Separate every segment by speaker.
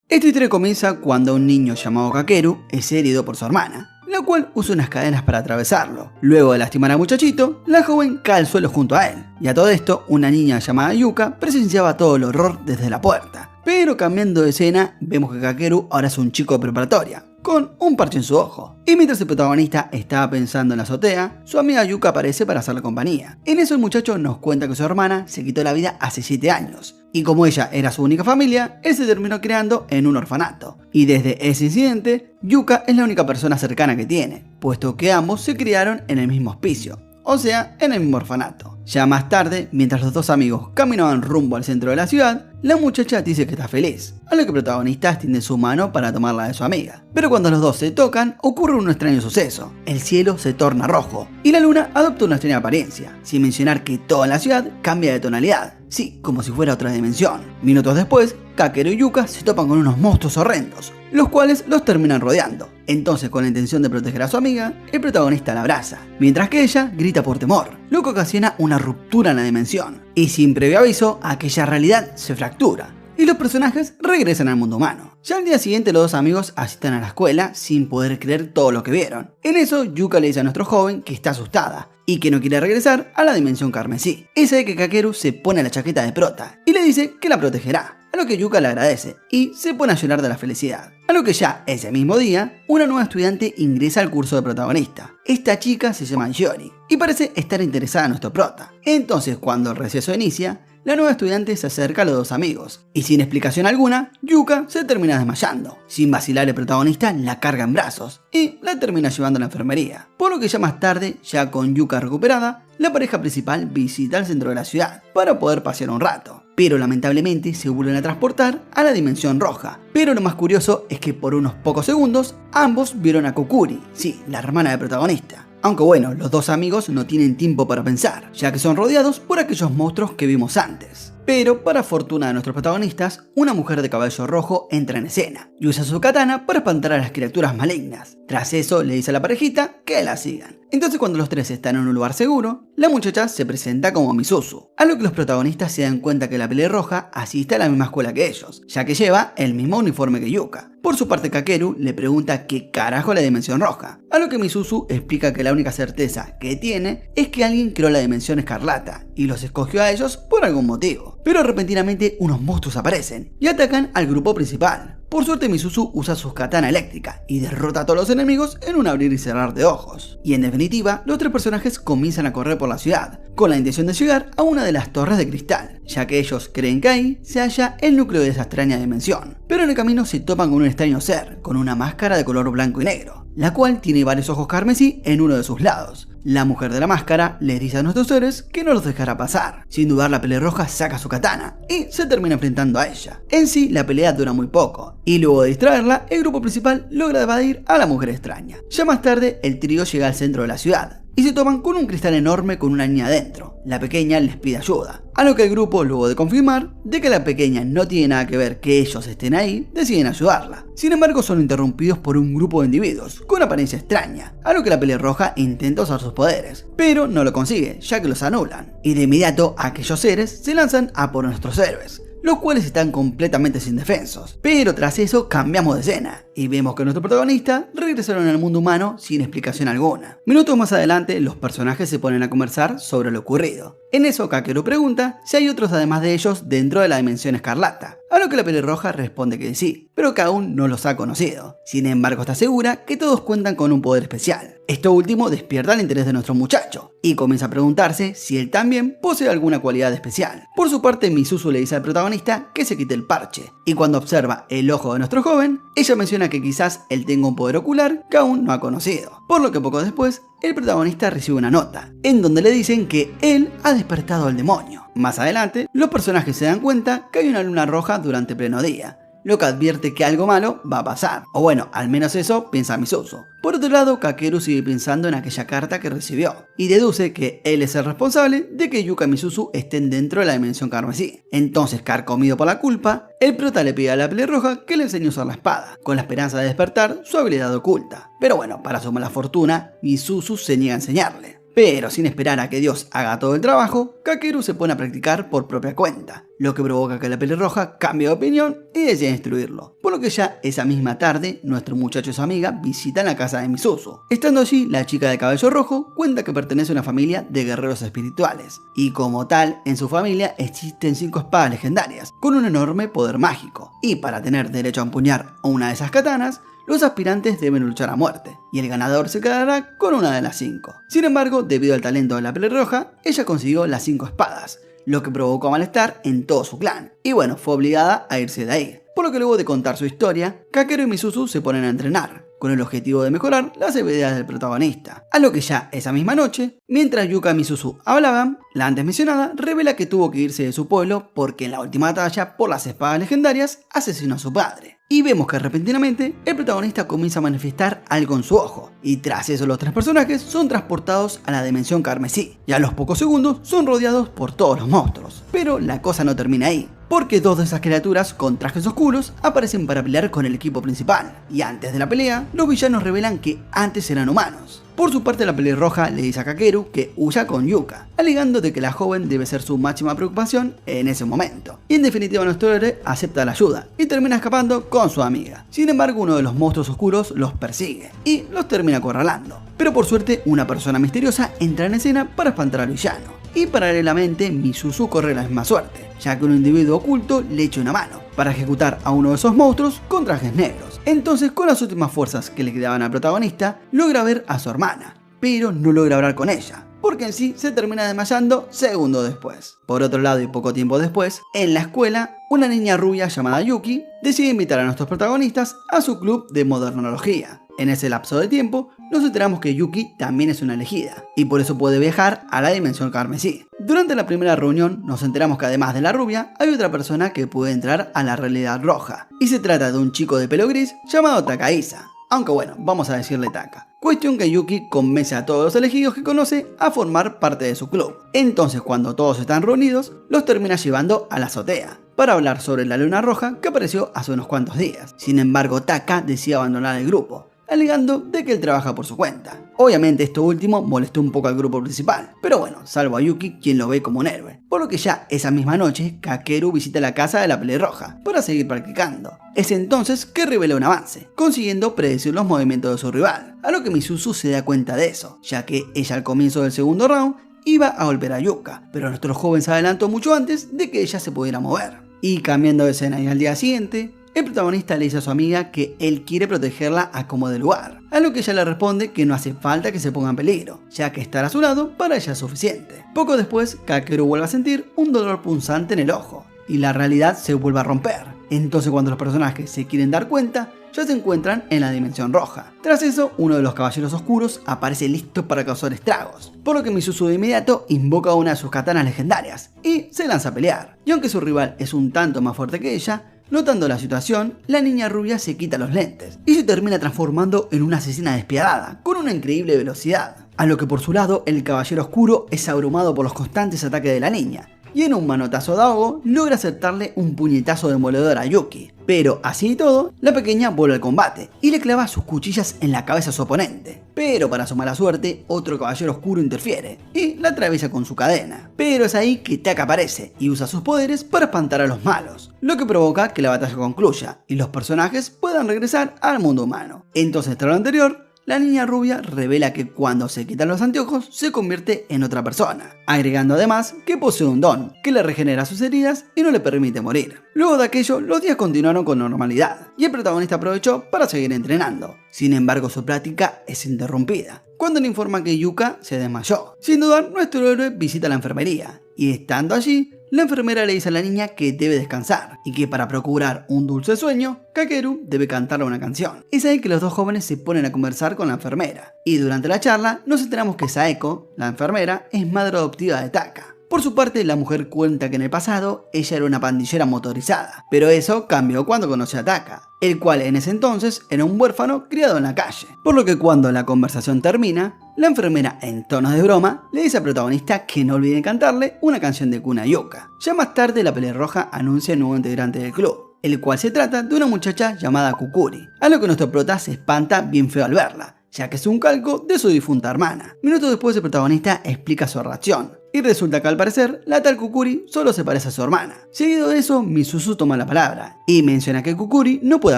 Speaker 1: Esta historia comienza cuando un niño llamado Kakeru es herido por su hermana, la cual usa unas cadenas para atravesarlo. Luego de lastimar al muchachito, la joven cae al suelo junto a él. Y a todo esto, una niña llamada Yuka presenciaba todo el horror desde la puerta. Pero cambiando de escena, vemos que Kakeru ahora es un chico de preparatoria, con un parche en su ojo. Y mientras el protagonista estaba pensando en la azotea, su amiga Yuka aparece para hacerle compañía. En eso el muchacho nos cuenta que su hermana se quitó la vida hace 7 años. Y como ella era su única familia, él se terminó criando en un orfanato. Y desde ese incidente, Yuka es la única persona cercana que tiene, puesto que ambos se criaron en el mismo hospicio, o sea, en el mismo orfanato. Ya más tarde, mientras los dos amigos caminaban rumbo al centro de la ciudad, la muchacha dice que está feliz, a lo que el protagonista extiende su mano para tomarla de su amiga. Pero cuando los dos se tocan, ocurre un extraño suceso. El cielo se torna rojo y la luna adopta una extraña apariencia, sin mencionar que toda la ciudad cambia de tonalidad. Sí, como si fuera otra dimensión. Minutos después, Kakeru y Yuka se topan con unos monstruos horrendos, los cuales los terminan rodeando. Entonces, con la intención de proteger a su amiga, el protagonista la abraza, mientras que ella grita por temor, lo que ocasiona una ruptura en la dimensión. Y sin previo aviso, aquella realidad se fractura, y los personajes regresan al mundo humano. Ya al día siguiente los dos amigos asisten a la escuela sin poder creer todo lo que vieron. En eso, Yuka le dice a nuestro joven que está asustada y que no quiere regresar a la dimensión carmesí. Ese de que Kakeru se pone la chaqueta de prota y le dice que la protegerá, a lo que Yuka le agradece y se pone a llorar de la felicidad. A lo que ya ese mismo día, una nueva estudiante ingresa al curso de protagonista. Esta chica se llama Yori y parece estar interesada en nuestro prota. Entonces, cuando el receso inicia, la nueva estudiante se acerca a los dos amigos y sin explicación alguna, Yuka se termina desmayando. Sin vacilar, el protagonista la carga en brazos y la termina llevando a la enfermería. Por lo que ya más tarde, ya con Yuka recuperada, la pareja principal visita el centro de la ciudad para poder pasear un rato. Pero lamentablemente se vuelven a transportar a la dimensión roja. Pero lo más curioso es que por unos pocos segundos, ambos vieron a Kokuri, sí, la hermana del protagonista. Aunque bueno, los dos amigos no tienen tiempo para pensar, ya que son rodeados por aquellos monstruos que vimos antes. Pero, para fortuna de nuestros protagonistas, una mujer de cabello rojo entra en escena y usa su katana para espantar a las criaturas malignas. Tras eso, le dice a la parejita que la sigan. Entonces, cuando los tres están en un lugar seguro, la muchacha se presenta como Misuzu, a lo que los protagonistas se dan cuenta que la pelirroja asiste a la misma escuela que ellos, ya que lleva el mismo uniforme que Yuka. Por su parte, Kakeru le pregunta qué carajo es la dimensión roja, a lo que Misuzu explica que la única certeza que tiene es que alguien creó la dimensión escarlata y los escogió a ellos por algún motivo. Pero repentinamente unos monstruos aparecen y atacan al grupo principal. Por suerte, Misuzu usa su katana eléctrica y derrota a todos los enemigos en un abrir y cerrar de ojos. Y en definitiva, los tres personajes comienzan a correr por la ciudad, con la intención de llegar a una de las torres de cristal, ya que ellos creen que ahí se halla el núcleo de esa extraña dimensión. Pero en el camino se topan con un extraño ser, con una máscara de color blanco y negro, la cual tiene varios ojos carmesí en uno de sus lados. La mujer de la máscara les dice a nuestros héroes que no los dejará pasar. Sin dudar, la pelirroja saca su katana y se termina enfrentando a ella. En sí, la pelea dura muy poco, y luego de distraerla, el grupo principal logra evadir a la mujer extraña. Ya más tarde, el trío llega al centro de la ciudad y se toman con un cristal enorme con una niña adentro. La pequeña les pide ayuda, a lo que el grupo, luego de confirmar de que la pequeña no tiene nada que ver que ellos estén ahí, deciden ayudarla. Sin embargo, son interrumpidos por un grupo de individuos con apariencia extraña, a lo que la pelirroja intenta usar sus poderes, pero no lo consigue, ya que los anulan. Y de inmediato, aquellos seres se lanzan a por nuestros héroes, los cuales están completamente indefensos. Pero tras eso cambiamos de escena y vemos que nuestro protagonista regresaron al mundo humano sin explicación alguna. Minutos más adelante, los personajes se ponen a conversar sobre lo ocurrido. En eso, Kakeru pregunta si hay otros además de ellos dentro de la dimensión escarlata, a lo que la pelirroja responde que sí, pero que aún no los ha conocido. Sin embargo, está segura que todos cuentan con un poder especial. Esto último despierta el interés de nuestro muchacho y comienza a preguntarse si él también posee alguna cualidad especial. Por su parte, Misuzu le dice al protagonista que se quite el parche, y cuando observa el ojo de nuestro joven, ella menciona que quizás él tenga un poder ocular que aún no ha conocido. Por lo que poco después, el protagonista recibe una nota, en donde le dicen que él ha despertado al demonio. Más adelante, los personajes se dan cuenta que hay una luna roja durante pleno día, lo que advierte que algo malo va a pasar. O bueno, al menos eso piensa Misuzu. Por otro lado, Kakeru sigue pensando en aquella carta que recibió y deduce que él es el responsable de que Yuka y Misuzu estén dentro de la dimensión carmesí. Entonces, carcomido por la culpa, el prota le pide a la pelirroja que le enseñe a usar la espada, con la esperanza de despertar su habilidad oculta. Pero bueno, para su mala fortuna, Misuzu se niega a enseñarle. Pero sin esperar a que Dios haga todo el trabajo, Kakeru se pone a practicar por propia cuenta, lo que provoca que la pelirroja cambie de opinión y decide instruirlo. Por lo que ya esa misma tarde, nuestro muchacho y su amiga visitan la casa de Misuzu. Estando allí, la chica de cabello rojo cuenta que pertenece a una familia de guerreros espirituales, y como tal, en su familia existen 5 espadas legendarias, con un enorme poder mágico, y para tener derecho a empuñar una de esas katanas, los aspirantes deben luchar a muerte, y el ganador se quedará con una de las 5. Sin embargo, debido al talento de la pelirroja, ella consiguió las 5 espadas, lo que provocó malestar en todo su clan, y bueno, fue obligada a irse de ahí. Por lo que luego de contar su historia, Kakeru y Misuzu se ponen a entrenar, con el objetivo de mejorar las habilidades del protagonista. A lo que ya esa misma noche, mientras Yuka y Misuzu hablaban, la antes mencionada revela que tuvo que irse de su pueblo porque en la última batalla por las espadas legendarias asesinó a su padre. Y vemos que repentinamente el protagonista comienza a manifestar algo en su ojo, y tras eso los 3 personajes son transportados a la dimensión carmesí, y a los pocos segundos son rodeados por todos los monstruos. Pero la cosa no termina ahí, porque 2 de esas criaturas con trajes oscuros aparecen para pelear con el equipo principal, y antes de la pelea, los villanos revelan que antes eran humanos. Por su parte, la pelirroja le dice a Kakeru que huya con Yuka, alegando de que la joven debe ser su máxima preocupación en ese momento. Y en definitiva, nuestro héroe acepta la ayuda y termina escapando con su amiga. Sin embargo, uno de los monstruos oscuros los persigue y los termina acorralando. Pero por suerte, una persona misteriosa entra en escena para espantar al villano. Y paralelamente, Misuzu corre la misma suerte, ya que un individuo oculto le echa una mano para ejecutar a uno de esos monstruos con trajes negros. Entonces, con las últimas fuerzas que le quedaban al protagonista, logra ver a su hermana, pero no logra hablar con ella, porque en sí se termina desmayando segundos después. Por otro lado, y poco tiempo después, en la escuela, una niña rubia llamada Yuki decide invitar a nuestros protagonistas a su club de modernología. En ese lapso de tiempo, nos enteramos que Yuki también es una elegida, y por eso puede viajar a la dimensión carmesí. Durante la primera reunión, nos enteramos que además de la rubia, hay otra persona que puede entrar a la realidad roja, y se trata de un chico de pelo gris llamado Takahisa. Aunque bueno, vamos a decirle Taka. Cuestión que Yuki convence a todos los elegidos que conoce a formar parte de su club. Entonces, cuando todos están reunidos, los termina llevando a la azotea para hablar sobre la luna roja que apareció hace unos cuantos días. Sin embargo, Taka decide abandonar el grupo, alegando de que él trabaja por su cuenta. Obviamente esto último molestó un poco al grupo principal, pero bueno, salvo a Yuki, quien lo ve como un héroe. Por lo que ya esa misma noche, Kakeru visita la casa de la pelirroja para seguir practicando. Es entonces que revela un avance, consiguiendo predecir los movimientos de su rival, a lo que Misuzu se da cuenta de eso, ya que ella al comienzo del segundo round iba a golpear a Yuka, pero nuestro joven se adelantó mucho antes de que ella se pudiera mover. Y cambiando de escena y al día siguiente, el protagonista le dice a su amiga que él quiere protegerla a como de lugar, a lo que ella le responde que no hace falta que se ponga en peligro, ya que estar a su lado para ella es suficiente. Poco después, Kakeru vuelve a sentir un dolor punzante en el ojo, y la realidad se vuelve a romper. Entonces cuando los personajes se quieren dar cuenta, ya se encuentran en la dimensión roja. Tras eso, uno de los caballeros oscuros aparece listo para causar estragos, por lo que Misuzu de inmediato invoca una de sus katanas legendarias y se lanza a pelear. Y aunque su rival es un tanto más fuerte que ella, notando la situación, la niña rubia se quita los lentes y se termina transformando en una asesina despiadada, con una increíble velocidad. A lo que por su lado, el caballero oscuro es abrumado por los constantes ataques de la niña, y en un manotazo de ahogo logra acertarle un puñetazo demoledor a Yuki. Pero así y todo, la pequeña vuelve al combate y le clava sus cuchillas en la cabeza a su oponente. Pero para su mala suerte, otro caballero oscuro interfiere y la atraviesa con su cadena. Pero es ahí que Taka aparece y usa sus poderes para espantar a los malos, lo que provoca que la batalla concluya y los personajes puedan regresar al mundo humano. Entonces, tras lo anterior, la niña rubia revela que cuando se quitan los anteojos se convierte en otra persona, agregando además que posee un don que le regenera sus heridas y no le permite morir. Luego de aquello, los días continuaron con normalidad y el protagonista aprovechó para seguir entrenando. Sin embargo, su práctica es interrumpida cuando le informan que Yuka se desmayó. Sin dudar, nuestro héroe visita la enfermería y estando allí, la enfermera le dice a la niña que debe descansar y que para procurar un dulce sueño, Kakeru debe cantarle una canción. Es ahí que los dos jóvenes se ponen a conversar con la enfermera. Y durante la charla nos enteramos que Saeko, la enfermera, es madre adoptiva de Taka. Por su parte, la mujer cuenta que en el pasado ella era una pandillera motorizada, pero eso cambió cuando conoció a Taka, el cual en ese entonces era un huérfano criado en la calle. Por lo que cuando la conversación termina, la enfermera, en tonos de broma, le dice al protagonista que no olvide cantarle una canción de Kuna Yuka. Ya más tarde, la pelirroja anuncia el nuevo integrante del club, el cual se trata de una muchacha llamada Kukuri, a lo que nuestro prota se espanta bien feo al verla, ya que es un calco de su difunta hermana. Minutos después el protagonista explica su reacción, y resulta que al parecer la tal Kukuri solo se parece a su hermana. Seguido de eso, Misuzu toma la palabra y menciona que Kukuri no puede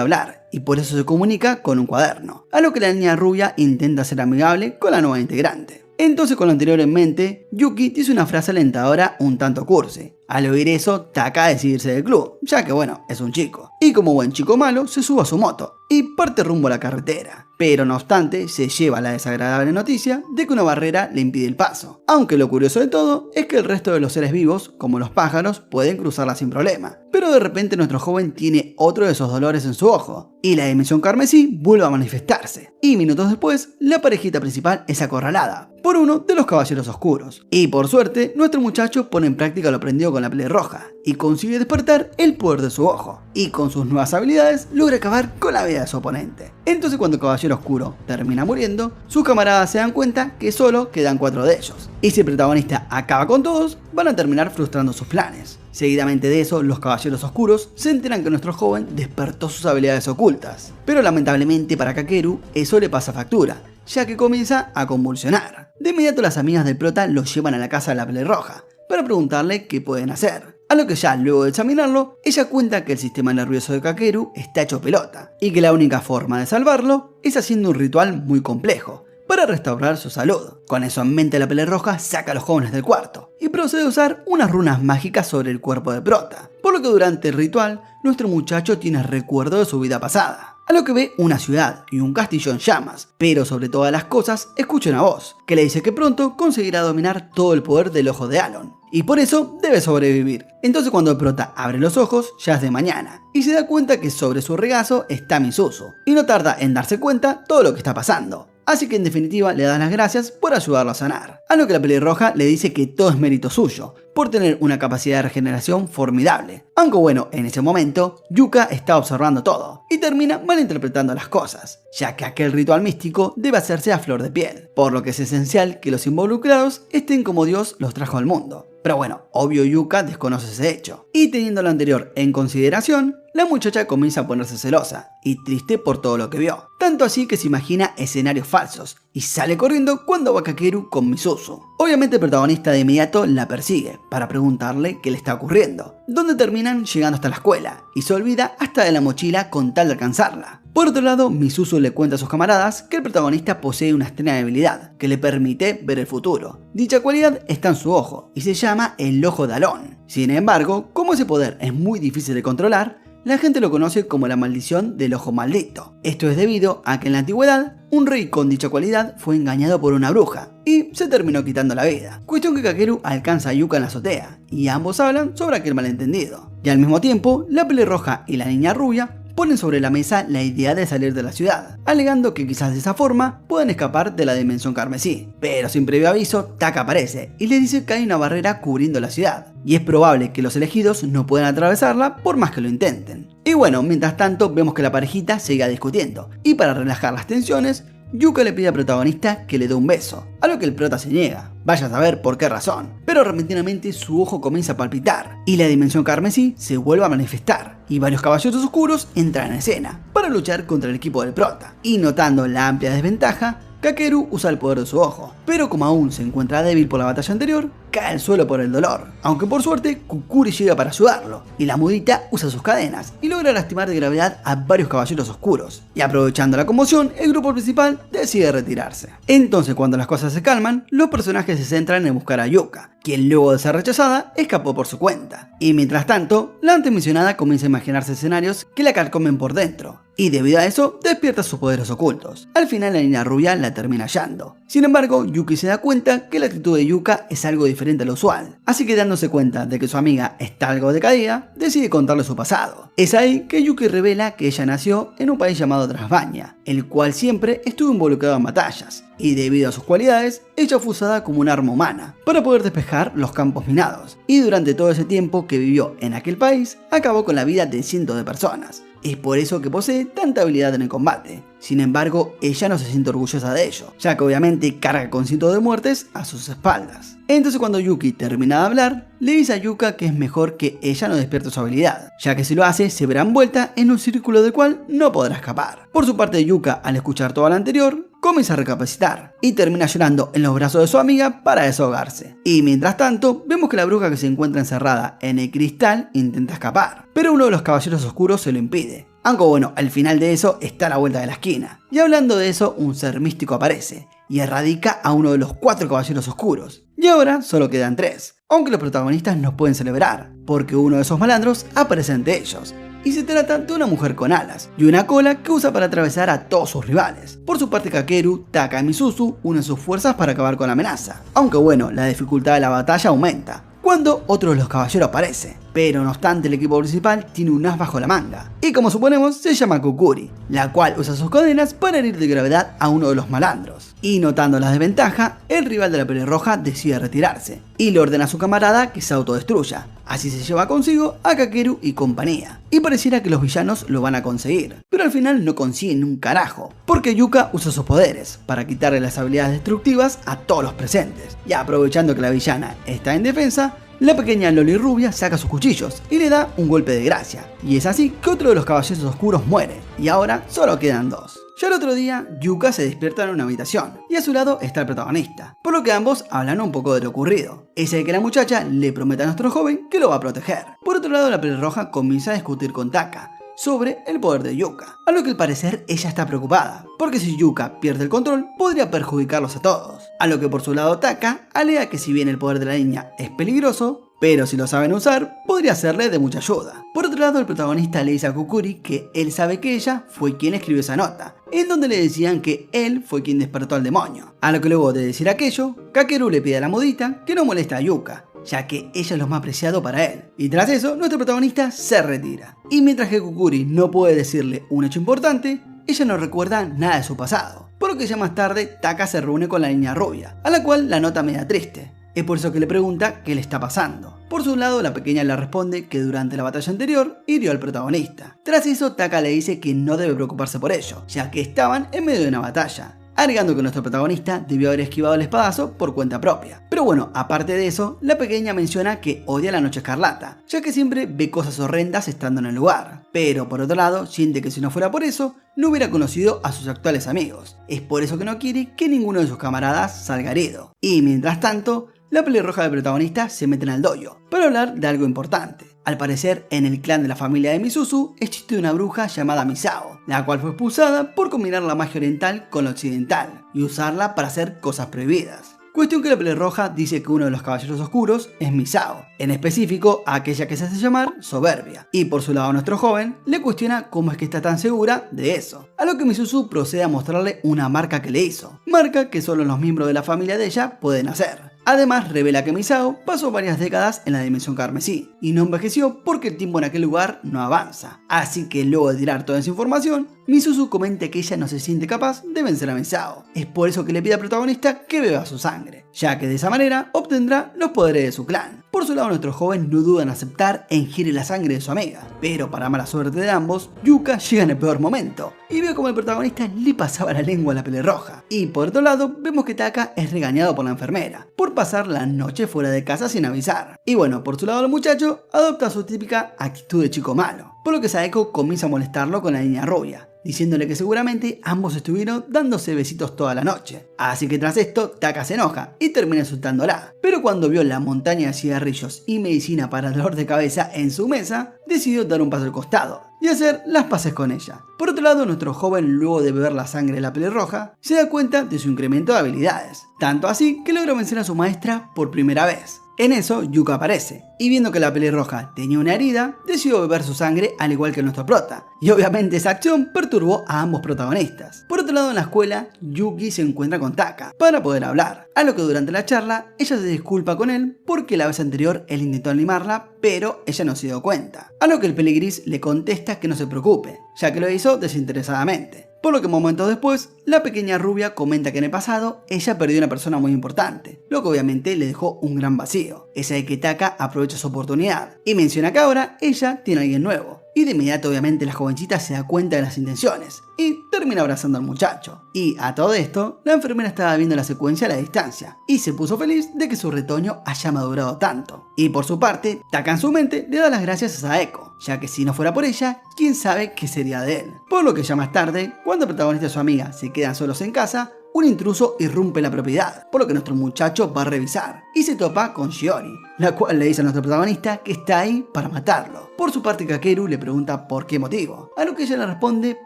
Speaker 1: hablar y por eso se comunica con un cuaderno, a lo que la niña rubia intenta ser amigable con la nueva integrante. Entonces, con lo anterior en mente, Yuki dice una frase alentadora un tanto cursi. Al oír eso, Taka a decidirse del club, ya que bueno, es un chico. Y como buen chico malo, se sube a su moto y parte rumbo a la carretera. Pero no obstante, se lleva la desagradable noticia de que una barrera le impide el paso. Aunque lo curioso de todo es que el resto de los seres vivos, como los pájaros, pueden cruzarla sin problema. Pero de repente nuestro joven tiene otro de esos dolores en su ojo, y la dimensión carmesí vuelve a manifestarse. Y minutos después, la parejita principal es acorralada por uno de los caballeros oscuros. Y por suerte, nuestro muchacho pone en práctica lo aprendido con la pelirroja y consigue despertar el poder de su ojo. Y con sus nuevas habilidades logra acabar con la vida de su oponente. Entonces, cuando el caballero oscuro termina muriendo, sus camaradas se dan cuenta que solo quedan 4 de ellos. Y si el protagonista acaba con todos, van a terminar frustrando sus planes. Seguidamente de eso, los caballeros oscuros se enteran que nuestro joven despertó sus habilidades ocultas. Pero lamentablemente para Kakeru, eso le pasa factura, ya que comienza a convulsionar. De inmediato las amigas del prota lo llevan a la casa de la pelirroja para preguntarle qué pueden hacer. A lo que ya luego de examinarlo, ella cuenta que el sistema nervioso de Kakeru está hecho pelota y que la única forma de salvarlo es haciendo un ritual muy complejo para restaurar su salud. Con eso en mente, la pelirroja saca a los jóvenes del cuarto y procede a usar unas runas mágicas sobre el cuerpo de prota, por lo que durante el ritual nuestro muchacho tiene recuerdo de su vida pasada. A lo que ve una ciudad y un castillo en llamas, pero sobre todas las cosas escucha una voz que le dice que pronto conseguirá dominar todo el poder del ojo de Alon, y por eso debe sobrevivir. Entonces cuando el prota abre los ojos, ya es de mañana, y se da cuenta que sobre su regazo está Misuzu, y no tarda en darse cuenta todo lo que está pasando. Así que en definitiva le dan las gracias por ayudarlo a sanar. A lo que la pelirroja le dice que todo es mérito suyo, por tener una capacidad de regeneración formidable. Aunque bueno, en ese momento, Yuka está observando todo y termina malinterpretando las cosas, ya que aquel ritual místico debe hacerse a flor de piel, por lo que es esencial que los involucrados estén como Dios los trajo al mundo. Pero bueno, obvio Yuka desconoce ese hecho, y teniendo lo anterior en consideración, la muchacha comienza a ponerse celosa y triste por todo lo que vio, tanto así que se imagina escenarios falsos y sale corriendo cuando va Kakeru con Misuzu. Obviamente el protagonista de inmediato la persigue para preguntarle qué le está ocurriendo, donde terminan llegando hasta la escuela y se olvida hasta de la mochila con tal de alcanzarla. Por otro lado, Misuzu le cuenta a sus camaradas que el protagonista posee una extraña habilidad que le permite ver el futuro. Dicha cualidad está en su ojo y se llama el ojo de Alon. Sin embargo, como ese poder es muy difícil de controlar, la gente lo conoce como la maldición del ojo maldito. Esto es debido a que en la antigüedad, un rey con dicha cualidad fue engañado por una bruja y se terminó quitando la vida. Cuestión que Kakeru alcanza a Yuka en la azotea y ambos hablan sobre aquel malentendido. Y al mismo tiempo, la pelirroja y la niña rubia ponen sobre la mesa la idea de salir de la ciudad, alegando que quizás de esa forma puedan escapar de la dimensión carmesí. Pero sin previo aviso, Taka aparece y le dice que hay una barrera cubriendo la ciudad, y es probable que los elegidos no puedan atravesarla por más que lo intenten. Y bueno, mientras tanto vemos que la parejita sigue discutiendo, y para relajar las tensiones, Yuka le pide al protagonista que le dé un beso, a lo que el prota se niega. Vaya a saber por qué razón, pero repentinamente su ojo comienza a palpitar y la dimensión carmesí se vuelve a manifestar y varios caballeros oscuros entran en escena para luchar contra el equipo del prota. Y notando la amplia desventaja, Kakeru usa el poder de su ojo, pero como aún se encuentra débil por la batalla anterior, cae al suelo por el dolor, aunque por suerte Kukuri llega para ayudarlo, y la mudita usa sus cadenas y logra lastimar de gravedad a varios caballeros oscuros, y aprovechando la conmoción, el grupo principal decide retirarse. Entonces cuando las cosas se calman, los personajes se centran en buscar a Yuka, quien luego de ser rechazada, escapó por su cuenta, y mientras tanto, la antes mencionada comienza a imaginarse escenarios que la carcomen por dentro, y debido a eso, despierta sus poderes ocultos. Al final la niña rubia la termina hallando. Sin embargo, Yuki se da cuenta que la actitud de Yuka es algo diferente a lo usual, así que dándose cuenta de que su amiga está algo decaída, decide contarle su pasado. Es ahí que Yuki revela que ella nació en un país llamado Transvania, el cual siempre estuvo involucrado en batallas, y debido a sus cualidades, ella fue usada como un arma humana para poder despejar los campos minados, y durante todo ese tiempo que vivió en aquel país, acabó con la vida de cientos de personas. Es por eso que posee tanta habilidad en el combate. Sin embargo, ella no se siente orgullosa de ello, ya que obviamente carga con cientos de muertes a sus espaldas. Entonces cuando Yuki termina de hablar, le dice a Yuka que es mejor que ella no despierte su habilidad, ya que si lo hace se verá envuelta en un círculo del cual no podrá escapar. Por su parte Yuka, al escuchar todo lo anterior, comienza a recapacitar y termina llorando en los brazos de su amiga para desahogarse. Y mientras tanto, vemos que la bruja que se encuentra encerrada en el cristal intenta escapar, pero uno de los caballeros oscuros se lo impide. Aunque bueno, al final de eso está a la vuelta de la esquina. Y hablando de eso, un ser místico aparece y erradica a uno de los 4 caballeros oscuros. Y ahora solo quedan 3, aunque los protagonistas no pueden celebrar, porque uno de esos malandros aparece ante ellos. Y se trata de una mujer con alas y una cola que usa para atravesar a todos sus rivales. Por su parte, Kakeru, Taka y Misuzu unen sus fuerzas para acabar con la amenaza. Aunque bueno, la dificultad de la batalla aumenta cuando otro de los caballeros aparece. Pero no obstante, el equipo principal tiene un as bajo la manga, y como suponemos se llama Kukuri, la cual usa sus cadenas para herir de gravedad a uno de los malandros. Y notando la desventaja, el rival de la pelirroja decide retirarse, y le ordena a su camarada que se autodestruya. Así se lleva consigo a Kakeru y compañía, y pareciera que los villanos lo van a conseguir, pero al final no consiguen un carajo, porque Yuka usa sus poderes para quitarle las habilidades destructivas a todos los presentes, y aprovechando que la villana está en defensa, la pequeña Loli rubia saca sus cuchillos y le da un golpe de gracia, y es así que otro de los caballeros oscuros muere, y ahora solo quedan 2. Ya el otro día, Yuka se despierta en una habitación, y a su lado está el protagonista, por lo que ambos hablan un poco de lo ocurrido. Ese de que la muchacha le promete a nuestro joven que lo va a proteger. Por otro lado, la pelirroja comienza a discutir con Taka sobre el poder de Yuka, a lo que al parecer ella está preocupada, porque si Yuka pierde el control, podría perjudicarlos a todos. A lo que por su lado Taka alega que si bien el poder de la niña es peligroso, pero si lo saben usar, podría serle de mucha ayuda. Por otro lado, el protagonista le dice a Kukuri que él sabe que ella fue quien escribió esa nota, en donde le decían que él fue quien despertó al demonio. A lo que luego de decir aquello, Kakeru le pide a la modita que no moleste a Yuka, ya que ella es lo más preciado para él. Y tras eso, nuestro protagonista se retira. Y mientras que Kukuri no puede decirle un hecho importante, ella no recuerda nada de su pasado. Por lo que ya más tarde, Taka se reúne con la niña rubia, a la cual la nota media triste. Es por eso que le pregunta qué le está pasando. Por su lado, la pequeña le responde que durante la batalla anterior hirió al protagonista. Tras eso, Taka le dice que no debe preocuparse por ello, ya que estaban en medio de una batalla, agregando que nuestro protagonista debió haber esquivado el espadazo por cuenta propia. Pero bueno, aparte de eso, la pequeña menciona que odia la noche escarlata, ya que siempre ve cosas horrendas estando en el lugar. Pero por otro lado, siente que si no fuera por eso, no hubiera conocido a sus actuales amigos. Es por eso que no quiere que ninguno de sus camaradas salga herido. Y mientras tanto, la pelirroja del protagonista se mete en el dojo para hablar de algo importante. Al parecer, en el clan de la familia de Misuzu existe una bruja llamada Misao, la cual fue expulsada por combinar la magia oriental con la occidental y usarla para hacer cosas prohibidas. Cuestión que la pelirroja dice que uno de los caballeros oscuros es Misao, en específico aquella que se hace llamar Soberbia, y por su lado nuestro joven le cuestiona cómo es que está tan segura de eso, a lo que Misuzu procede a mostrarle una marca que le hizo, marca que solo los miembros de la familia de ella pueden hacer. Además, revela que Misao pasó varias décadas en la dimensión carmesí y no envejeció porque el tiempo en aquel lugar no avanza. Así que luego de tirar toda esa información, Misuzu comenta que ella no se siente capaz de vencer a Misao. Es por eso que le pide al protagonista que beba su sangre, ya que de esa manera obtendrá los poderes de su clan. Por su lado, nuestro joven no duda en aceptar e ingiere la sangre de su amiga, pero para mala suerte de ambos, Yuka llega en el peor momento y ve como el protagonista le pasaba la lengua a la pelirroja. Y por otro lado, vemos que Taka es regañado por la enfermera por pasar la noche fuera de casa sin avisar. Y bueno, por su lado el muchacho adopta su típica actitud de chico malo, por lo que Saeko comienza a molestarlo con la niña rubia, diciéndole que seguramente ambos estuvieron dándose besitos toda la noche. Así que tras esto, Taka se enoja y termina insultándola. Pero cuando vio la montaña de cigarrillos y medicina para dolor de cabeza en su mesa, decidió dar un paso al costado y hacer las paces con ella. Por otro lado, nuestro joven, luego de beber la sangre de la pelirroja, se da cuenta de su incremento de habilidades, tanto así que logra vencer a su maestra por primera vez. En eso, Yuka aparece, y viendo que la pelirroja tenía una herida, decidió beber su sangre al igual que nuestro prota, y obviamente esa acción perturbó a ambos protagonistas. Por otro lado, en la escuela, Yuki se encuentra con Taka para poder hablar, a lo que durante la charla, ella se disculpa con él porque la vez anterior él intentó animarla, pero ella no se dio cuenta, a lo que el peligris le contesta que no se preocupe, ya que lo hizo desinteresadamente. Por lo que momentos después, la pequeña rubia comenta que en el pasado ella perdió a una persona muy importante, lo que obviamente le dejó un gran vacío. Esa de que Taka aprovecha su oportunidad y menciona que ahora ella tiene a alguien nuevo. Y de inmediato obviamente la jovencita se da cuenta de las intenciones y termina abrazando al muchacho. Y a todo esto, la enfermera estaba viendo la secuencia a la distancia y se puso feliz de que su retoño haya madurado tanto. Y por su parte, Taka en su mente le da las gracias a Saeko, ya que si no fuera por ella, quién sabe qué sería de él. Por lo que ya más tarde, cuando el protagonista y su amiga se quedan solos en casa, un intruso irrumpe en la propiedad, por lo que nuestro muchacho va a revisar y se topa con Shiori, la cual le dice a nuestro protagonista que está ahí para matarlo. Por su parte, Kakeru le pregunta por qué motivo, a lo que ella le responde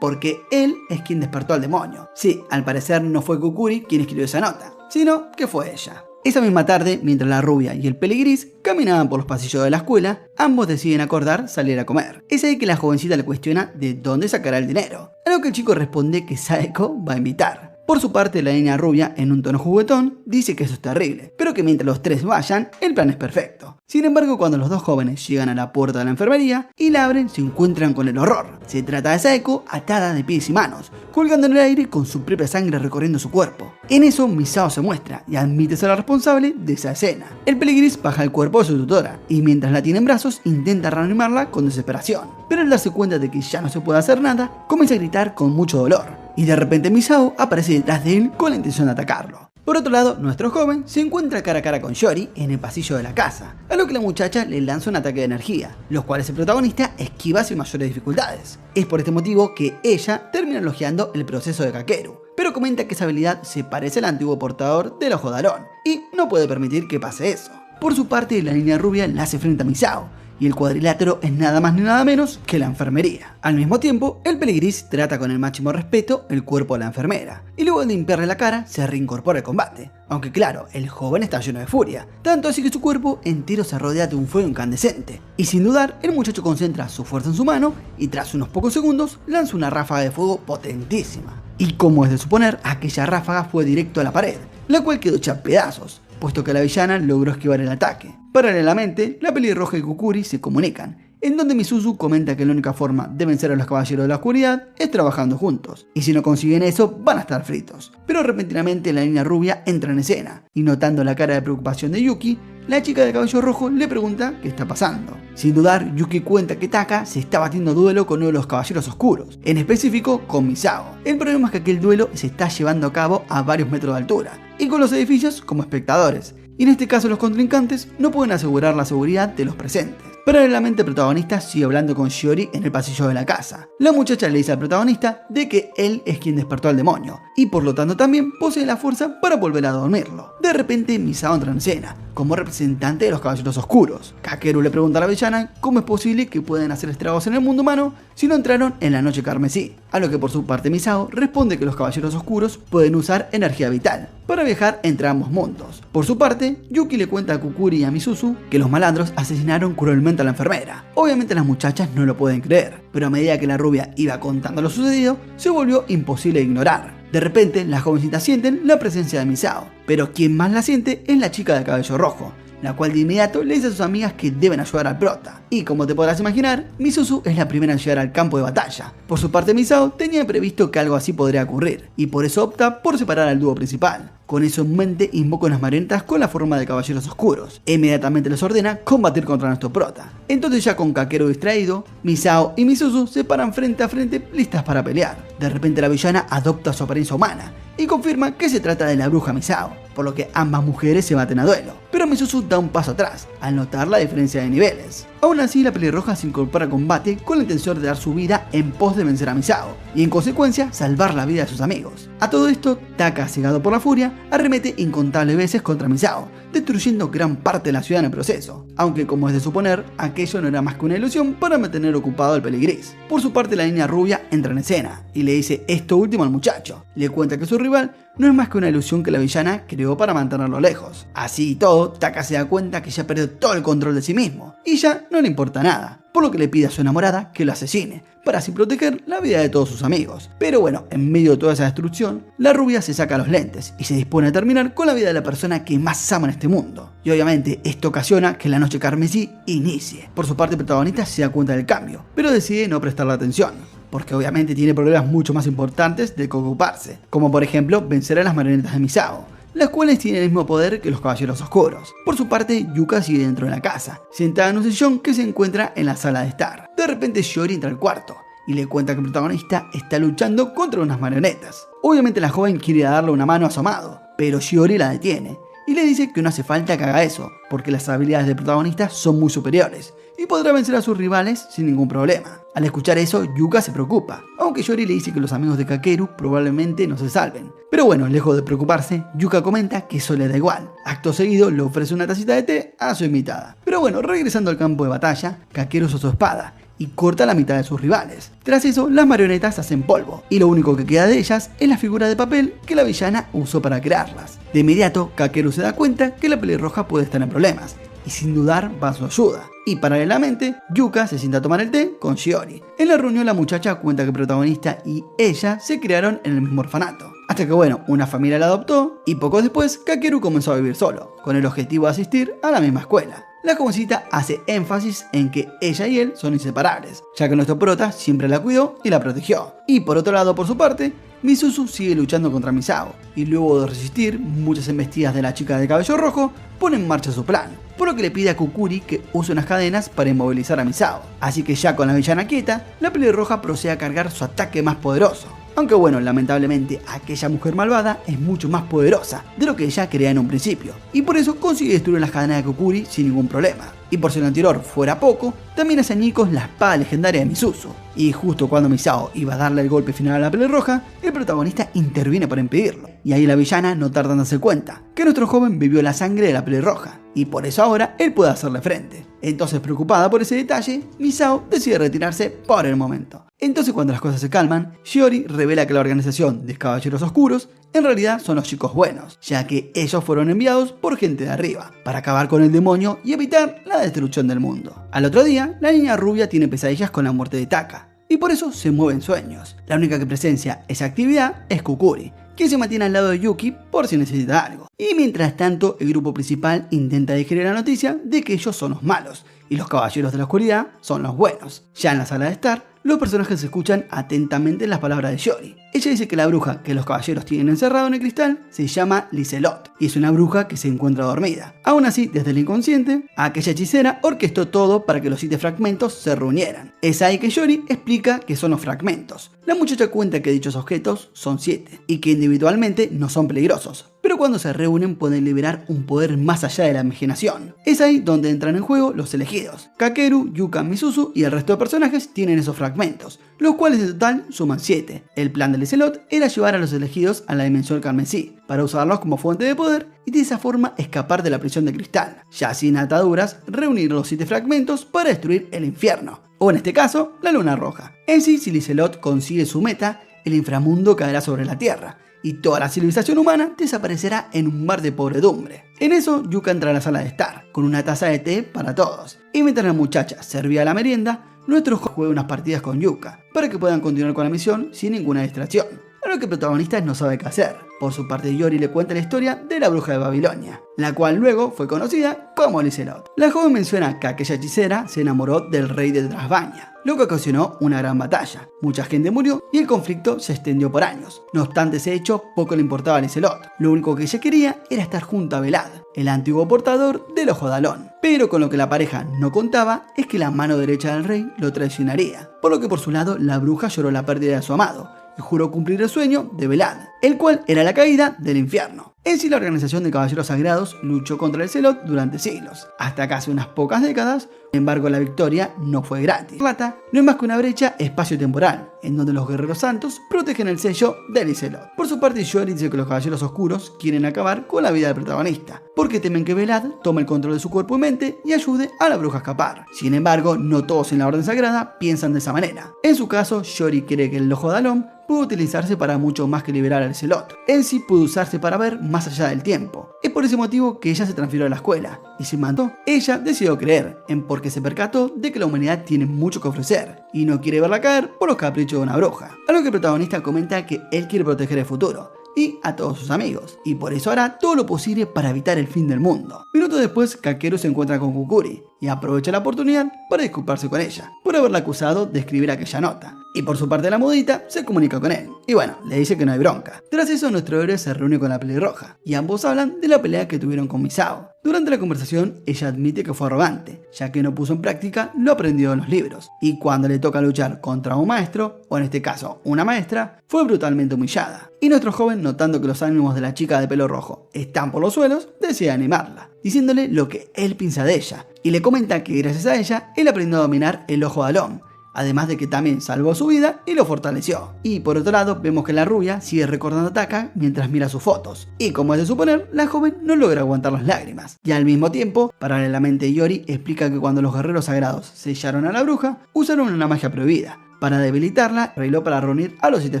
Speaker 1: porque él es quien despertó al demonio. Sí, al parecer no fue Kukuri quien escribió esa nota, sino que fue ella. Esa misma tarde, mientras la rubia y el peligris caminaban por los pasillos de la escuela, ambos deciden acordar salir a comer. Es ahí que la jovencita le cuestiona de dónde sacará el dinero, a lo que el chico responde que Saeko va a invitar. Por su parte, la niña rubia, en un tono juguetón, dice que eso es terrible, pero que mientras los tres vayan, el plan es perfecto. Sin embargo, cuando los dos jóvenes llegan a la puerta de la enfermería y la abren, se encuentran con el horror. Se trata de Saeko atada de pies y manos, colgando en el aire con su propia sangre recorriendo su cuerpo. En eso, Misao se muestra y admite ser la responsable de esa escena. El peligris baja el cuerpo de su tutora y mientras la tiene en brazos, intenta reanimarla con desesperación. Pero al darse cuenta de que ya no se puede hacer nada, comienza a gritar con mucho dolor. Y de repente Misao aparece detrás de él con la intención de atacarlo. Por otro lado, nuestro joven se encuentra cara a cara con Shiori en el pasillo de la casa, a lo que la muchacha le lanza un ataque de energía, los cuales el protagonista esquiva sin mayores dificultades. Es por este motivo que ella termina elogiando el proceso de Kakeru, pero comenta que esa habilidad se parece al antiguo portador del ojo de Alon, y no puede permitir que pase eso. Por su parte, la niña rubia la hace frente a Misao, y el cuadrilátero es nada más ni nada menos que la enfermería. Al mismo tiempo, el peligris trata con el máximo respeto el cuerpo de la enfermera, y luego de limpiarle la cara, se reincorpora al combate. Aunque claro, el joven está lleno de furia, tanto así que su cuerpo entero se rodea de un fuego incandescente. Y sin dudar, el muchacho concentra su fuerza en su mano, y tras unos pocos segundos, lanza una ráfaga de fuego potentísima. Y como es de suponer, aquella ráfaga fue directo a la pared, la cual quedó hecha pedazos, puesto que la villana logró esquivar el ataque. Paralelamente, la pelirroja y Kukuri se comunican, en donde Misuzu comenta que la única forma de vencer a los caballeros de la oscuridad es trabajando juntos, y si no consiguen eso, van a estar fritos. Pero repentinamente la niña rubia entra en escena, y notando la cara de preocupación de Yuki, la chica de cabello rojo le pregunta qué está pasando. Sin dudar, Yuki cuenta que Taka se está batiendo a duelo con uno de los caballeros oscuros, en específico con Misao. El problema es que aquel duelo se está llevando a cabo a varios metros de altura, y con los edificios como espectadores, y en este caso los contrincantes no pueden asegurar la seguridad de los presentes. Paralelamente, el protagonista sigue hablando con Shiori en el pasillo de la casa. La muchacha le dice al protagonista de que él es quien despertó al demonio, y por lo tanto también posee la fuerza para volver a dormirlo. De repente, Misao entra en escena, como representante de los caballeros oscuros. Kakeru le pregunta a la villana cómo es posible que puedan hacer estragos en el mundo humano si no entraron en la noche carmesí, a lo que por su parte Misao responde que los caballeros oscuros pueden usar energía vital para viajar entre ambos mundos. Por su parte, Yuki le cuenta a Kukuri y a Misuzu que los malandros asesinaron cruelmente a la enfermera. Obviamente las muchachas no lo pueden creer, pero a medida que la rubia iba contando lo sucedido, se volvió imposible de ignorar. De repente, las jovencitas sienten la presencia de Misao, pero quien más la siente es la chica de cabello rojo, la cual de inmediato le dice a sus amigas que deben ayudar al prota. Y como te podrás imaginar, Misuzu es la primera en llegar al campo de batalla. Por su parte, Misao tenía previsto que algo así podría ocurrir, y por eso opta por separar al dúo principal. Con eso en mente, invoca unas marionetas con la forma de caballeros oscuros, e inmediatamente les ordena combatir contra nuestro prota. Entonces, ya con Kakeru distraído, Misao y Misuzu se paran frente a frente listas para pelear. De repente la villana adopta su apariencia humana y confirma que se trata de la bruja Misao, por lo que ambas mujeres se baten a duelo. Pero Misuzu da un paso atrás, al notar la diferencia de niveles. Aún así, la pelirroja se incorpora al combate con la intención de dar su vida en pos de vencer a Misao, y en consecuencia salvar la vida de sus amigos. A todo esto, Taka, cegado por la furia, arremete incontables veces contra Misao, destruyendo gran parte de la ciudad en el proceso, aunque como es de suponer, aquello no era más que una ilusión para mantener ocupado al peligris. Por su parte, la niña rubia entra en escena, y le dice esto último al muchacho. Le cuenta que su rival no es más que una ilusión que la villana creó para mantenerlo lejos. Así y todo, Taka se da cuenta que ya perdió todo el control de sí mismo, y ya no le importa nada, por lo que le pide a su enamorada que lo asesine, para así proteger la vida de todos sus amigos. Pero bueno, en medio de toda esa destrucción, la rubia se saca los lentes y se dispone a terminar con la vida de la persona que más ama en este mundo. Y obviamente esto ocasiona que la noche carmesí inicie. Por su parte, el protagonista se da cuenta del cambio, pero decide no prestarle atención, porque obviamente tiene problemas mucho más importantes de que ocuparse, como por ejemplo vencer a las marionetas de Misao, las cuales tienen el mismo poder que los caballeros oscuros. Por su parte, Yuka sigue dentro de la casa, sentada en un sillón que se encuentra en la sala de estar. De repente Shiori entra al cuarto y le cuenta que el protagonista está luchando contra unas marionetas. Obviamente la joven quiere darle una mano a su amado, pero Shiori la detiene y le dice que no hace falta que haga eso, porque las habilidades del protagonista son muy superiores y podrá vencer a sus rivales sin ningún problema. Al escuchar eso, Yuka se preocupa, aunque Yori le dice que los amigos de Kakeru probablemente no se salven. Pero bueno, lejos de preocuparse, Yuka comenta que eso le da igual. Acto seguido le ofrece una tacita de té a su invitada. Pero bueno, regresando al campo de batalla, Kakeru usa su espada y corta la mitad de sus rivales. Tras eso, las marionetas hacen polvo, y lo único que queda de ellas es la figura de papel que la villana usó para crearlas. De inmediato, Kakeru se da cuenta que la pelirroja puede estar en problemas, y sin dudar va a su ayuda. Y paralelamente, Yuka se sienta a tomar el té con Shiori. En la reunión la muchacha cuenta que el protagonista y ella se criaron en el mismo orfanato. Hasta que bueno, una familia la adoptó y poco después Kakeru comenzó a vivir solo, con el objetivo de asistir a la misma escuela. La jovencita hace énfasis en que ella y él son inseparables, ya que nuestro prota siempre la cuidó y la protegió. Y por otro lado, por su parte, Misuzu sigue luchando contra Misao, y luego de resistir muchas embestidas de la chica de cabello rojo, pone en marcha su plan, por lo que le pide a Kukuri que use unas cadenas para inmovilizar a Misao. Así que ya con la villana quieta, la pelirroja procede a cargar su ataque más poderoso. Aunque bueno, lamentablemente aquella mujer malvada es mucho más poderosa de lo que ella creía en un principio, y por eso consigue destruir las cadenas de Kukuri sin ningún problema. Y por si lo anterior fuera poco, también hace añicos la espada legendaria de Misuzu. Y justo cuando Misao iba a darle el golpe final a la pelirroja, el protagonista interviene para impedirlo. Y ahí la villana no tarda en darse cuenta que nuestro joven bebió la sangre de la pelirroja, y por eso ahora él puede hacerle frente. Entonces, preocupada por ese detalle, Misao decide retirarse por el momento. Entonces, cuando las cosas se calman, Shiori revela que la organización de Caballeros Oscuros en realidad son los chicos buenos, ya que ellos fueron enviados por gente de arriba, para acabar con el demonio y evitar la destrucción del mundo. Al otro día, la niña rubia tiene pesadillas con la muerte de Taka, y por eso se mueve en sueños. La única que presencia esa actividad es Kukuri, que se mantiene al lado de Yuki por si necesita algo. Y mientras tanto, el grupo principal intenta digerir la noticia de que ellos son los malos, y los caballeros de la oscuridad son los buenos. Ya en la sala de estar, los personajes escuchan atentamente las palabras de Shiori. Ella dice que la bruja que los caballeros tienen encerrado en el cristal se llama Liselot, y es una bruja que se encuentra dormida. Aún así, desde el inconsciente, aquella hechicera orquestó todo para que los 7 fragmentos se reunieran. Es ahí que Shiori explica que son los fragmentos. La muchacha cuenta que dichos objetos son 7, y que individualmente no son peligrosos, pero cuando se reúnen pueden liberar un poder más allá de la imaginación. Es ahí donde entran en juego los elegidos. Kakeru, Yuka, Misuzu y el resto de personajes tienen esos fragmentos, los cuales en total suman 7. El plan de Liselot era llevar a los elegidos a la dimensión carmesí, para usarlos como fuente de poder y de esa forma escapar de la prisión de cristal. Ya sin ataduras, reunir los 7 fragmentos para destruir el infierno, o en este caso, la luna roja. En sí, si Liselot consigue su meta, el inframundo caerá sobre la tierra, y toda la civilización humana desaparecerá en un mar de podredumbre. En eso, Yuka entra a la sala de estar, con una taza de té para todos, y mientras la muchacha servía la merienda, nuestro joven juega unas partidas con Yuka, para que puedan continuar con la misión sin ninguna distracción, a lo que el protagonista no sabe qué hacer. Por su parte, Yori le cuenta la historia de la bruja de Babilonia, la cual luego fue conocida como Liselot. La joven menciona que aquella hechicera se enamoró del rey de Trasvania, lo que ocasionó una gran batalla. Mucha gente murió y el conflicto se extendió por años. No obstante ese hecho, poco le importaba a Liselot. Lo único que ella quería era estar junto a Velad, el antiguo portador del ojo de Alón. Pero con lo que la pareja no contaba es que la mano derecha del rey lo traicionaría, por lo que por su lado la bruja lloró la pérdida de su amado y juró cumplir el sueño de Velad, el cual era la caída del infierno. En sí, la organización de caballeros sagrados luchó contra el Zelot durante siglos, hasta casi unas pocas décadas. Sin embargo, la victoria no fue gratis. Rata no es más que una brecha espacio-temporal, en donde los guerreros santos protegen el sello de Liselot. Por su parte, Shiori dice que los caballeros oscuros quieren acabar con la vida del protagonista, porque temen que Velad tome el control de su cuerpo y mente y ayude a la bruja a escapar. Sin embargo, no todos en la Orden Sagrada piensan de esa manera. En su caso, Shiori cree que el ojo de Alón puede utilizarse para mucho más que liberar al Zelot. En sí puede usarse para ver más allá del tiempo. Es por ese motivo que ella se transfirió a la escuela, y sin manto, ella decidió creer, porque se percató de que la humanidad tiene mucho que ofrecer, y no quiere verla caer por los caprichos de una bruja. A lo que el protagonista comenta que él quiere proteger el futuro, y a todos sus amigos, y por eso hará todo lo posible para evitar el fin del mundo. Minutos después, Kakeru se encuentra con Kukuri, y aprovecha la oportunidad para disculparse con ella, por haberla acusado de escribir aquella nota. Y por su parte la mudita se comunica con él, y bueno, le dice que no hay bronca. Tras eso nuestro héroe se reúne con la pelirroja, y ambos hablan de la pelea que tuvieron con Misao. Durante la conversación, ella admite que fue arrogante, ya que no puso en práctica lo aprendido en los libros, y cuando le toca luchar contra un maestro, o en este caso una maestra, fue brutalmente humillada. Y nuestro joven, notando que los ánimos de la chica de pelo rojo están por los suelos, decide animarla, diciéndole lo que él piensa de ella, y le comenta que gracias a ella él aprendió a dominar el ojo de Alon, además de que también salvó su vida y lo fortaleció. Y por otro lado vemos que la rubia sigue recordando a Taka mientras mira sus fotos, y como es de suponer, la joven no logra aguantar las lágrimas. Y al mismo tiempo, paralelamente Iori explica que cuando los guerreros sagrados sellaron a la bruja, usaron una magia prohibida. Para debilitarla, arregló para reunir a los 7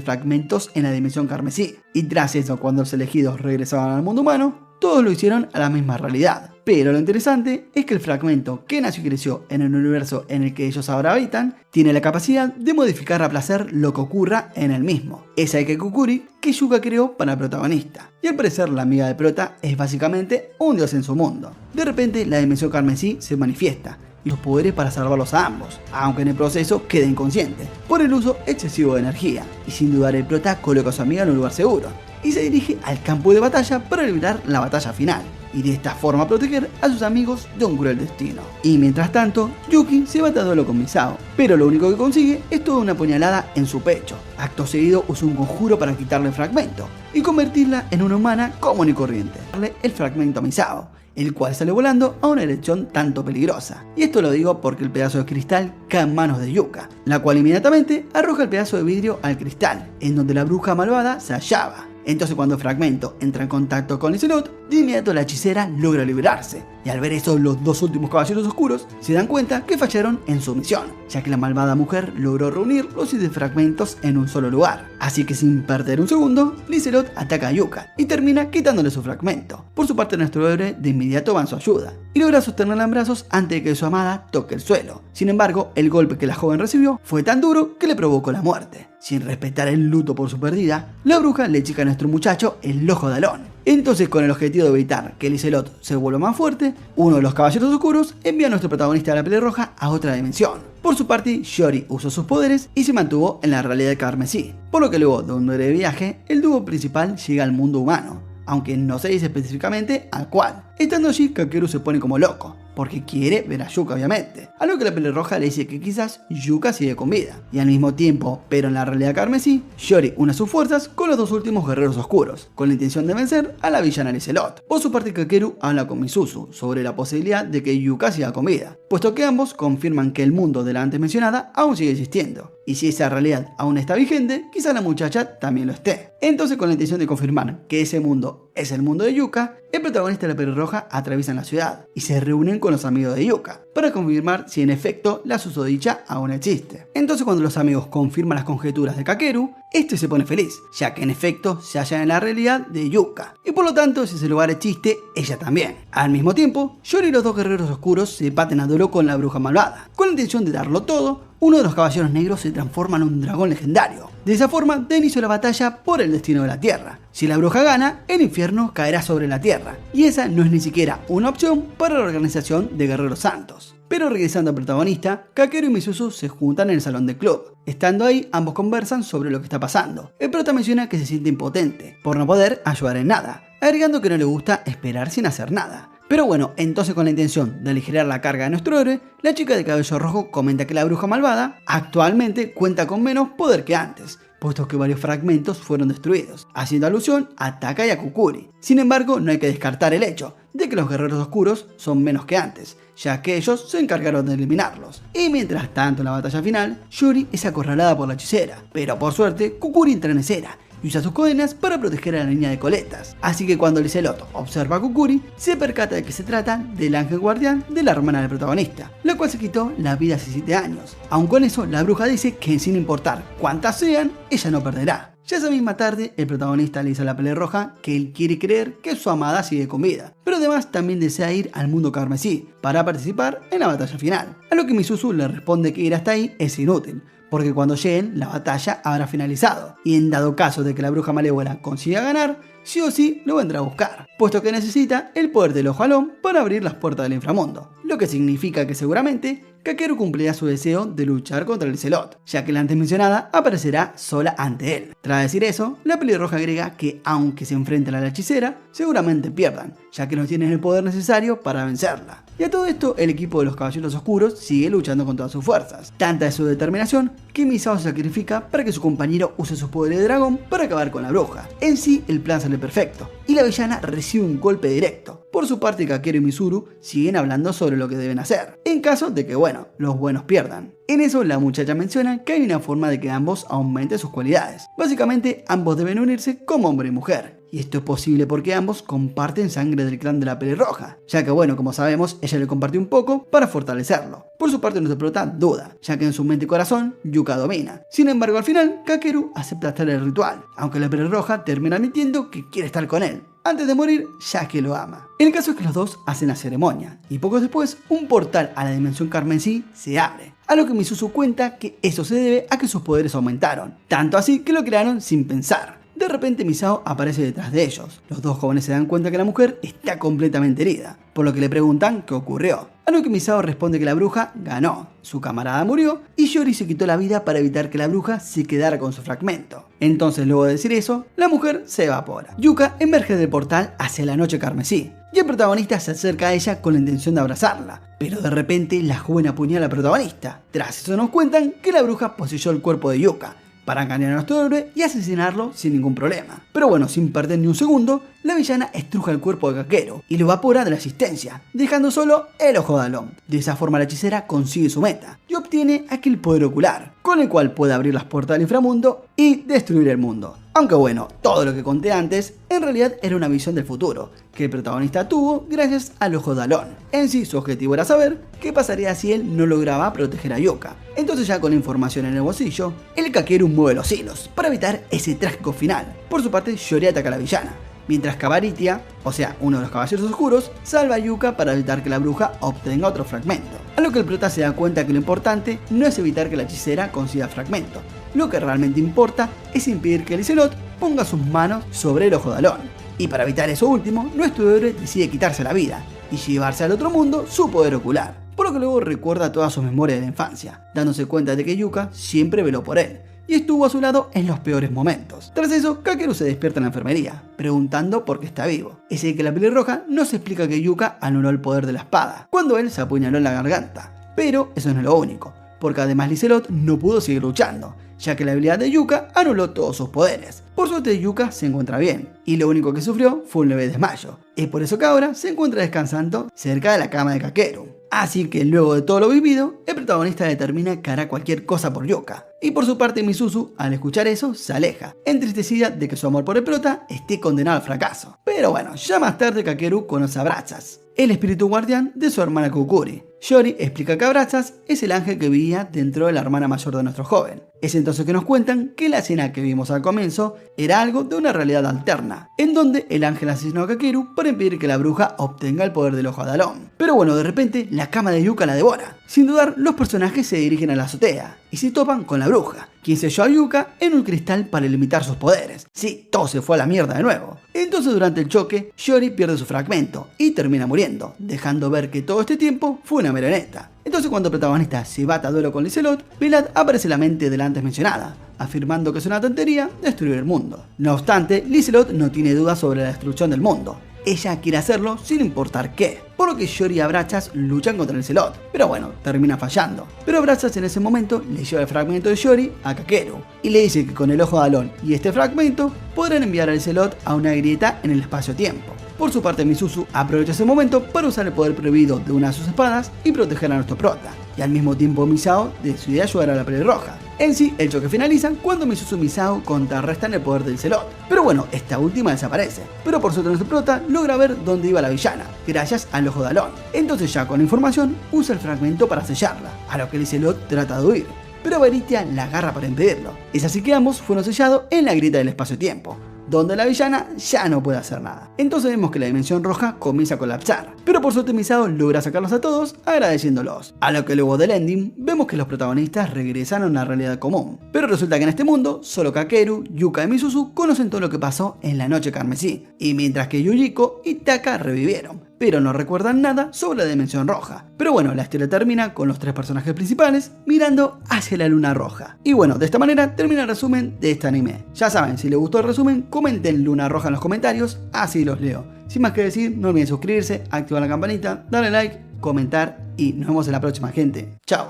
Speaker 1: fragmentos en la dimensión carmesí. Y tras eso, cuando los elegidos regresaban al mundo humano, todos lo hicieron a la misma realidad. Pero lo interesante es que el fragmento que nació y creció en el universo en el que ellos ahora habitan, tiene la capacidad de modificar a placer lo que ocurra en el mismo. Es Saiki Kukuri que Yuka creó para el protagonista. Y al parecer la amiga de Prota es básicamente un dios en su mundo. De repente la dimensión carmesí se manifiesta, y los poderes para salvarlos a ambos, aunque en el proceso quede inconsciente, por el uso excesivo de energía. Y sin dudar el Prota coloca a su amiga en un lugar seguro, y se dirige al campo de batalla para librar la batalla final, y de esta forma proteger a sus amigos de un cruel destino. Y mientras tanto, Yuki se bate a duelo con Misao, pero lo único que consigue es toda una puñalada en su pecho. Acto seguido usa un conjuro para quitarle el fragmento, y convertirla en una humana común y corriente. Darle el fragmento a Misao, el cual sale volando a una dirección tanto peligrosa. Y esto lo digo porque el pedazo de cristal cae en manos de Yuka, la cual inmediatamente arroja el pedazo de vidrio al cristal, en donde la bruja malvada se hallaba. Entonces cuando el fragmento entra en contacto con Lizelot, de inmediato la hechicera logra liberarse. Y al ver eso, los 2 últimos caballeros oscuros se dan cuenta que fallaron en su misión, ya que la malvada mujer logró reunir los 7 fragmentos en un solo lugar. Así que sin perder un segundo, Lizelot ataca a Yuka y termina quitándole su fragmento. Por su parte, nuestro héroe de inmediato va en su ayuda y logra sostenerla en brazos antes de que su amada toque el suelo. Sin embargo, el golpe que la joven recibió fue tan duro que le provocó la muerte. Sin respetar el luto por su pérdida, la bruja le chica a nuestro muchacho el ojo de Alon. Entonces, con el objetivo de evitar que Lizelot se vuelva más fuerte, uno de los caballeros oscuros envía a nuestro protagonista de la pelirroja a otra dimensión. Por su parte, Shiori usó sus poderes y se mantuvo en la realidad carmesí, por lo que luego de un breve viaje, el dúo principal llega al mundo humano, aunque no se dice específicamente al cual. Estando allí, Kakeru se pone como loco, porque quiere ver a Yuka obviamente, a lo que la pelirroja le dice que quizás Yuka sigue con vida. Y al mismo tiempo, pero en la realidad carmesí, Shiori une sus fuerzas con los 2 últimos guerreros oscuros, con la intención de vencer a la villana Lizelot. Por su parte, Kakeru habla con Misuzu sobre la posibilidad de que Yuka siga con vida, puesto que ambos confirman que el mundo de la antes mencionada aún sigue existiendo. Y si esa realidad aún está vigente, quizá la muchacha también lo esté. Entonces, con la intención de confirmar que ese mundo es el mundo de Yuka, el protagonista de la pelirroja atraviesan la ciudad y se reúnen con los amigos de Yuka para confirmar si en efecto la susodicha aún existe. Entonces, cuando los amigos confirman las conjeturas de Kakeru, este se pone feliz, ya que en efecto se halla en la realidad de Yuka, y por lo tanto, si ese lugar existe, ella también. Al mismo tiempo, Shiori y los 2 guerreros oscuros se baten a duelo con la bruja malvada. Con la intención de darlo todo, uno de los caballeros negros se transforma en un dragón legendario. De esa forma, da inicio a la batalla por el destino de la Tierra. Si la bruja gana, el infierno caerá sobre la Tierra, y esa no es ni siquiera una opción para la organización de guerreros santos. Pero regresando al protagonista, Kakeru y Misuzu se juntan en el salón del club. Estando ahí, ambos conversan sobre lo que está pasando. El prota menciona que se siente impotente, por no poder ayudar en nada, agregando que no le gusta esperar sin hacer nada. Pero bueno, entonces con la intención de aligerar la carga de nuestro héroe, la chica de cabello rojo comenta que la bruja malvada actualmente cuenta con menos poder que antes, puesto que varios fragmentos fueron destruidos, haciendo alusión a Taka y a Kukuri. Sin embargo, no hay que descartar el hecho de que los guerreros oscuros son menos que antes, ya que ellos se encargaron de eliminarlos. Y mientras tanto en la batalla final, Yuri es acorralada por la hechicera, pero por suerte Kukuri entra en escena y usa sus cadenas para proteger a la niña de coletas. Así que cuando Lizelot observa a Kukuri, se percata de que se trata del ángel guardián de la hermana del protagonista, la cual se quitó la vida hace 7 años. Aun con eso, la bruja dice que sin importar cuántas sean, ella no perderá. Ya esa misma tarde, el protagonista le dice a la pelirroja que él quiere creer que su amada sigue con vida, pero además también desea ir al mundo carmesí para participar en la batalla final. A lo que Misuzu le responde que ir hasta ahí es inútil, porque cuando lleguen la batalla habrá finalizado, y en dado caso de que la bruja malévola consiga ganar, sí o sí lo vendrá a buscar, puesto que necesita el poder del ojo Alon para abrir las puertas del inframundo, lo que significa que seguramente Kakeru cumplirá su deseo de luchar contra Lizelot, ya que la antes mencionada aparecerá sola ante él. Tras decir eso, la pelirroja agrega que aunque se enfrenten a la hechicera, seguramente pierdan, ya que no tienen el poder necesario para vencerla. Y a todo esto, el equipo de los Caballeros Oscuros sigue luchando con todas sus fuerzas. Tanta es su determinación que Misao se sacrifica para que su compañero use sus poderes de dragón para acabar con la bruja. En sí, el plan sale perfecto, y la villana recibe un golpe directo. Por su parte, Kakeru y Mizuru siguen hablando sobre lo que deben hacer, en caso de que, bueno, los buenos pierdan. En eso, la muchacha menciona que hay una forma de que ambos aumenten sus cualidades. Básicamente, ambos deben unirse como hombre y mujer. Y esto es posible porque ambos comparten sangre del clan de la pelirroja, ya que bueno, como sabemos, ella le compartió un poco para fortalecerlo. Por su parte, nuestro prota duda, ya que en su mente y corazón, Yuka domina. Sin embargo, al final, Kakeru acepta hacer el ritual, aunque la pelirroja termina admitiendo que quiere estar con él, antes de morir, ya que lo ama. El caso es que los dos hacen la ceremonia, y poco después, un portal a la dimensión carmesí se abre. A lo que Misuzu cuenta que eso se debe a que sus poderes aumentaron, tanto así que lo crearon sin pensar. De repente Misao aparece detrás de ellos. Los dos jóvenes se dan cuenta que la mujer está completamente herida, por lo que le preguntan qué ocurrió. A lo que Misao responde que la bruja ganó, su camarada murió y Yori se quitó la vida para evitar que la bruja se quedara con su fragmento. Entonces, luego de decir eso, la mujer se evapora. Yuka emerge del portal hacia la noche carmesí y el protagonista se acerca a ella con la intención de abrazarla. Pero de repente la joven apuñala al protagonista. Tras eso nos cuentan que la bruja poseyó el cuerpo de Yuka para engañar a nuestro héroe y asesinarlo sin ningún problema. Pero bueno, sin perder ni un segundo, la villana estruja el cuerpo de Kakeru y lo evapora de la existencia, dejando solo el ojo de Alon. De esa forma la hechicera consigue su meta y obtiene aquel poder ocular, con el cual puede abrir las puertas del inframundo y destruir el mundo. Aunque bueno, todo lo que conté antes en realidad era una visión del futuro que el protagonista tuvo gracias al ojo de Alon. En sí, su objetivo era saber qué pasaría si él no lograba proteger a Yuka. Entonces, ya con la información en el bolsillo, el Kakeru mueve los hilos para evitar ese trágico final. Por su parte, Yori ataca a la villana, mientras Kabaritia, o sea, uno de los caballeros oscuros, salva a Yuka para evitar que la bruja obtenga otro fragmento. A lo que el prota se da cuenta que lo importante no es evitar que la hechicera consiga fragmento. Lo que realmente importa es impedir que Lizelot ponga sus manos sobre el ojo de Alon. Y para evitar eso último, nuestro héroe decide quitarse la vida y llevarse al otro mundo su poder ocular. Por lo que luego recuerda todas sus memorias de la infancia, dándose cuenta de que Yuka siempre veló por él y estuvo a su lado en los peores momentos. Tras eso, Kakeru se despierta en la enfermería, preguntando por qué está vivo. Es el que la pelirroja nos explica que Yuka anuló el poder de la espada, cuando él se apuñaló en la garganta. Pero eso no es lo único, porque además Lizelot no pudo seguir luchando, ya que la habilidad de Yuka anuló todos sus poderes. Por suerte, Yuka se encuentra bien, y lo único que sufrió fue un leve desmayo. Es por eso que ahora se encuentra descansando cerca de la cama de Kakeru. Así que luego de todo lo vivido, el protagonista determina que hará cualquier cosa por Yuka. Y por su parte, Misuzu, al escuchar eso, se aleja, entristecida de que su amor por el prota esté condenado al fracaso. Pero bueno, ya más tarde Kakeru conoce a Brazas, el espíritu guardián de su hermana Kukuri. Yori explica que Brazas es el ángel que vivía dentro de la hermana mayor de nuestro joven. Es entonces que nos cuentan que la escena que vimos al comienzo era algo de una realidad alterna, en donde el ángel asesinó a Kakeru para impedir que la bruja obtenga el poder del ojo de Alon. Pero bueno, de repente la cama de Yuka la devora. Sin dudar, los personajes se dirigen a la azotea y se topan con la bruja, quien selló a Yuka en un cristal para limitar sus poderes. Sí, todo se fue a la mierda de nuevo. Entonces, durante el choque, Yori pierde su fragmento y termina muriendo, dejando ver que todo este tiempo fue una marioneta. Entonces, cuando el protagonista se bata a duelo con Lizelot, Velad aparece en la mente de la antes mencionada, afirmando que es una tontería destruir el mundo. No obstante, Lizelot no tiene dudas sobre la destrucción del mundo. Ella quiere hacerlo sin importar qué, por lo que Yori y Brazas luchan contra Lizelot, pero bueno, termina fallando. Pero Brazas en ese momento le lleva el fragmento de Yori a Kakeru y le dice que con el ojo de Alon y este fragmento podrán enviar a Lizelot a una grieta en el espacio-tiempo. Por su parte, Misuzu aprovecha ese momento para usar el poder prohibido de una de sus espadas y proteger a nuestro prota, y al mismo tiempo Misao decide ayudar a la pelirroja. En sí, el choque finaliza cuando Misuzu y Misao contrarrestan el poder del Lizelot, pero bueno, esta última desaparece. Pero por suerte nuestro prota logra ver dónde iba la villana, gracias al ojo de Alon. Entonces, ya con la información, usa el fragmento para sellarla, a lo que Lizelot trata de huir, pero Veritia la agarra para impedirlo. Es así que ambos fueron sellados en la grieta del espacio-tiempo, donde la villana ya no puede hacer nada. Entonces vemos que la dimensión roja comienza a colapsar, pero por suerte Misao logra sacarlos a todos agradeciéndolos. A lo que luego del ending vemos que los protagonistas regresan a una realidad común, pero resulta que en este mundo solo Kakeru, Yuka y Misuzu conocen todo lo que pasó en la noche carmesí, y mientras que Yujiko y Taka revivieron. pero no recuerdan nada sobre la dimensión roja. Pero bueno, la historia termina con los 3 personajes principales mirando hacia la luna roja. Y bueno, de esta manera termina el resumen de este anime. Ya saben, si les gustó el resumen, comenten luna roja en los comentarios, así los leo. Sin más que decir, no olviden suscribirse, activar la campanita, darle like, comentar y nos vemos en la próxima, gente. Chao.